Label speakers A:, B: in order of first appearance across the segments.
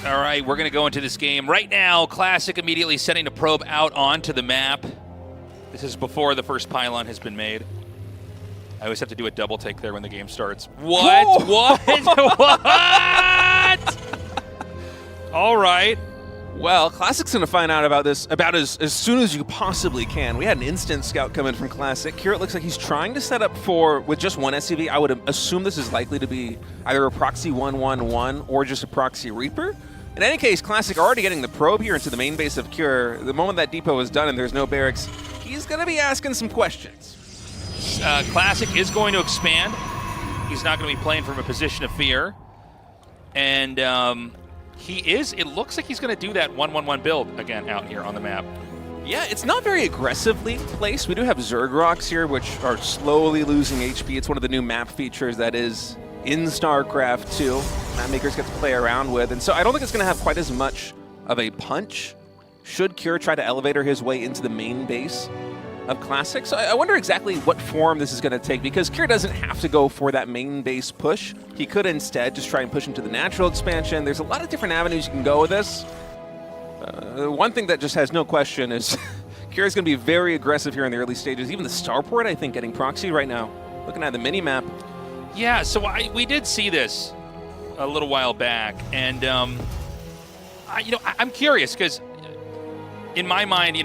A: All right, we're going to go into this game right now. Classic immediately sending a probe out onto the map. This is before the first pylon has been made. I always have to do a double take there when the game starts. What? Whoa! What? All right.
B: Well, Classic's going to find out about this about as soon as you possibly can. We had an instant scout come in from Classic. Here it looks like he's trying to set up with just one SCV. I would assume this is likely to be either a Proxy 111 or just a Proxy Reaper. In any case, Classic already getting the probe here into the main base of Cure. The moment that depot is done and there's no barracks, he's going to be asking some questions.
A: Classic is going to expand. He's not going to be playing from a position of fear. And it looks like he's going to do that 1-1-1 build again out here on the map.
B: Yeah, it's not very aggressively placed. We do have Zerg rocks here, which are slowly losing HP. It's one of the new map features that is in Starcraft 2. Map makers get to play around with. And so I don't think it's going to have quite as much of a punch should Cure try to elevator his way into the main base of Classic. So I wonder exactly what form this is going to take, because Cure doesn't have to go for that main base push. He could instead just try and push into the natural expansion. There's a lot of different avenues you can go with this. One thing that just has no question is Cure is going to be very aggressive here in the early stages. Even the starport, I think, getting Proxy right now. Looking at the mini-map.
A: Yeah, so we did see this a little while back, and I'm curious because in my mind,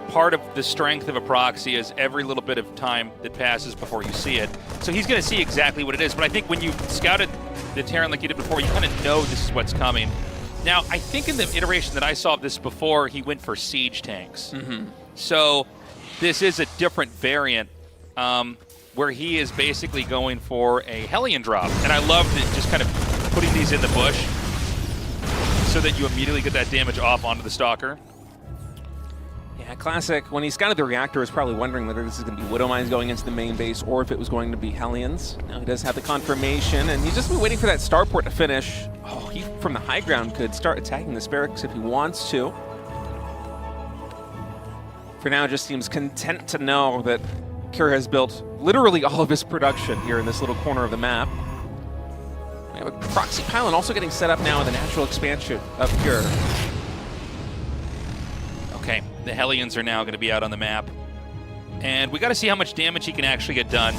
A: part of the strength of a proxy is every little bit of time that passes before you see it. So he's going to see exactly what it is. But I think when you scouted the Terran like you did before, you kind of know this is what's coming. Now, I think in the iteration that I saw of this before, he went for siege tanks. Mm-hmm. So this is a different variant where he is basically going for a Hellion drop. And I love that just kind of putting these in the bush so that you immediately get that damage off onto the Stalker.
B: Yeah, Classic, when he scouted the reactor, was probably wondering whether this is going to be Widow Mines going into the main base or if it was going to be Hellions. Now he does have the confirmation, and he's just been waiting for that starport to finish. Oh, he, from the high ground, could start attacking this barracks if he wants to. For now, just seems content to know that Cure has built literally all of his production here in this little corner of the map. We have a Proxy pylon also getting set up now in the natural expansion of Cure.
A: Okay, the Hellions are now going to be out on the map. And we got to see how much damage he can actually get done.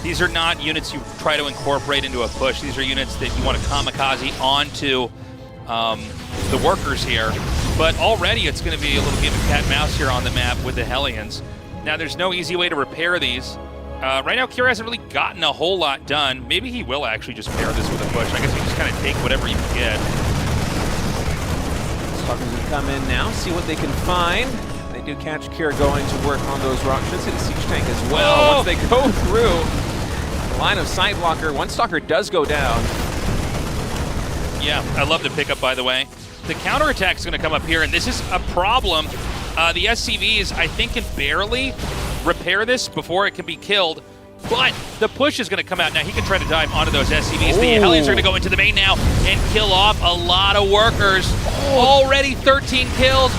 A: These are not units you try to incorporate into a push. These are units that you want to kamikaze onto the workers here. But already it's going to be a little game of cat and mouse here on the map with the Hellions. Now there's no easy way to repair these. Right now Cure hasn't really gotten a whole lot done. Maybe he will actually just pair this with a push. I guess you just kind of take whatever you can get.
B: Stalkers will come in now, see what they can find. They do catch Cure going to work on those rocks. Should see the siege tank as well. Once they go through the line of sight blocker, one Stalker does go down.
A: Yeah, I love the pickup, by the way. The counterattack is going to come up here, and this is a problem. The SCVs, I think, can barely repair this before it can be killed. But the push is going to come out. Now he can try to dive onto those SCVs. The Hellions are going to go into the main now and kill off a lot of workers. Already 13 kills.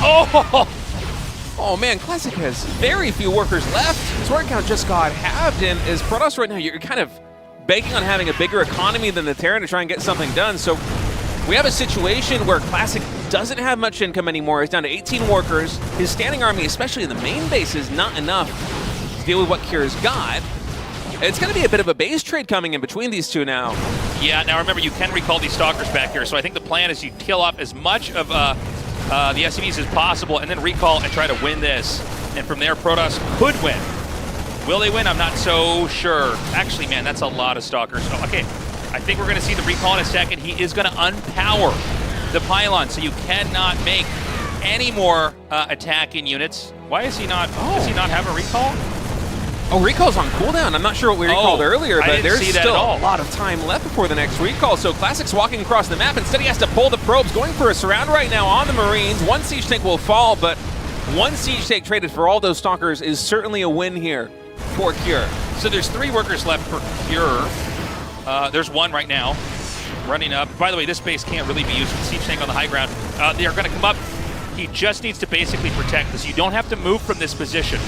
B: Oh man, Classic has very few workers left. His work count just got halved, and as Protoss right now, you're kind of banking on having a bigger economy than the Terran to try and get something done. So we have a situation where Classic doesn't have much income anymore. He's down to 18 workers. His standing army, especially in the main base, is not enough to deal with what Cure's got. It's going to be a bit of a base trade coming in between these two now.
A: Yeah, now remember, you can recall these Stalkers back here, so I think the plan is you kill off as much of the SCVs as possible and then recall and try to win this. And from there, Protoss could win. Will they win? I'm not so sure. Actually, man, that's a lot of Stalkers. Oh, okay, I think we're going to see the recall in a second. He is going to unpower the pylon, so you cannot make any more attacking units. Why is he not? Does he not have a recall?
B: Oh, recall's on cooldown. I'm not sure what we recalled earlier, but there's still a lot of time left before the next recall. So Classic's walking across the map. Instead, he has to pull the probes, going for a surround right now on the Marines. One siege tank will fall, but one siege tank traded for all those Stalkers is certainly a win here for Cure.
A: So there's 3 workers left for Cure. There's 1 right now running up. By the way, this base can't really be used with siege tank on the high ground. They are going to come up. He just needs to basically protect this. You don't have to move from this position.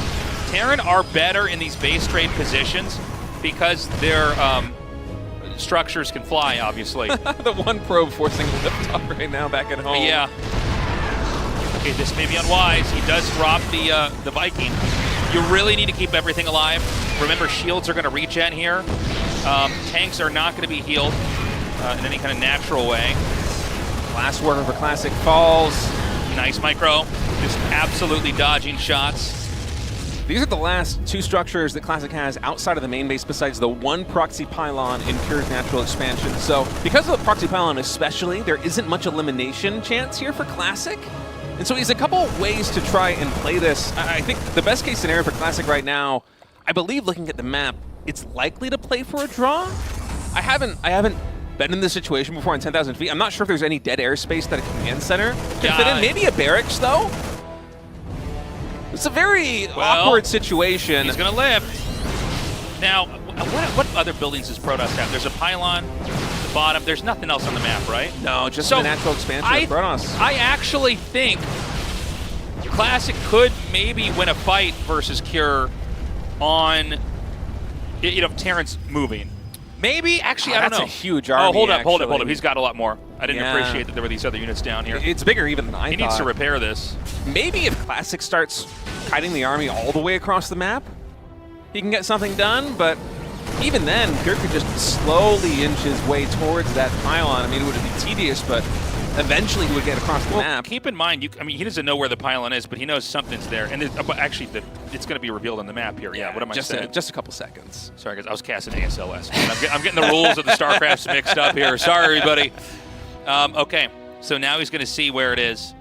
A: Terran are better in these base trade positions because they're structures can fly, obviously.
B: The one probe forcing liftoff right now back at home.
A: Yeah. Okay, this may be unwise. He does drop the Viking. You really need to keep everything alive. Remember, shields are going to regen here. Tanks are not going to be healed in any kind of natural way.
B: Last worker for Classic falls.
A: Nice micro. Just absolutely dodging shots.
B: These are the last two structures that Classic has outside of the main base besides the one proxy pylon in Pure's natural expansion. So because of the proxy pylon especially, there isn't much elimination chance here for Classic. And so he's a couple ways to try and play this. I think the best case scenario for Classic right now, I believe looking at the map, it's likely to play for a draw. I haven't been in this situation before on 10,000 feet. I'm not sure if there's any dead airspace that a command center can fit in. Maybe a barracks though. It's a very awkward situation.
A: He's going to lift. Now, what other buildings does Protoss have? There's a pylon at the bottom. There's nothing else on the map, right?
B: No, just the natural expansion of Protoss.
A: I actually think Classic could maybe win a fight versus Cure on, Terrence moving. Maybe, actually, I don't know.
B: That's a huge army,
A: hold up. He's got a lot more. I didn't
B: Yeah.
A: appreciate that there were these other units down here.
B: It's bigger even than I thought.
A: He needs to repair this.
B: Maybe if Classic starts kiting the army all the way across the map, he can get something done, but even then, Pure could just slowly inch his way towards that pylon. I mean, it would be tedious, but eventually he would get across the map.
A: Keep in mind, he doesn't know where the pylon is, but he knows something's there. And actually, it's going to be revealed on the map here. Yeah, what am I saying?
B: Just a couple seconds.
A: Sorry, guys. I was casting ASL last night. I'm getting the rules of the Starcrafts mixed up here. Sorry, everybody. Okay, so now he's going to see where it is.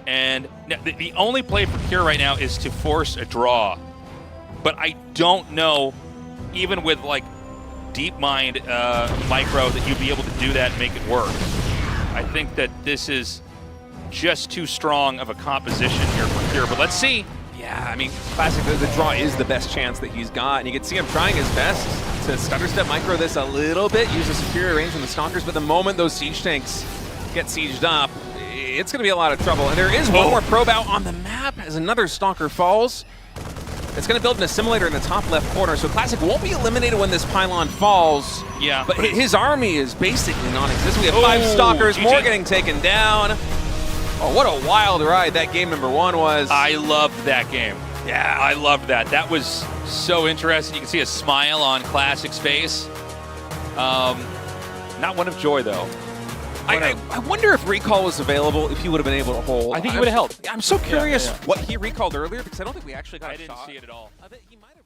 A: And the only play for Cure right now is to force a draw. But I don't know, even with like Deep Mind micro, that you'd be able to do that and make it work. I think that this is just too strong of a composition here for Cure, but let's see.
B: Yeah, I mean, Classic, the draw is the best chance that he's got, and you can see him trying his best to stutter step micro this a little bit, use a superior range from the Stalkers, but the moment those siege tanks get sieged up, it's going to be a lot of trouble. And there is one more probe out on the map as another Stalker falls. It's going to build an assimilator in the top left corner, so Classic won't be eliminated when this pylon falls.
A: Yeah.
B: But his army is basically non-existent. We have 5 Stalkers, more getting taken down. Oh, what a wild ride that game number 1 was.
A: I loved that game. Yeah, I loved that. That was so interesting. You can see a smile on Classic's face. Not one of joy, though.
B: I wonder if recall was available, if he would have been able to hold.
A: I think he would have held.
B: I'm so curious what he recalled earlier, because I don't think we actually got a shot.
A: I didn't see it at all.
B: I bet he might have.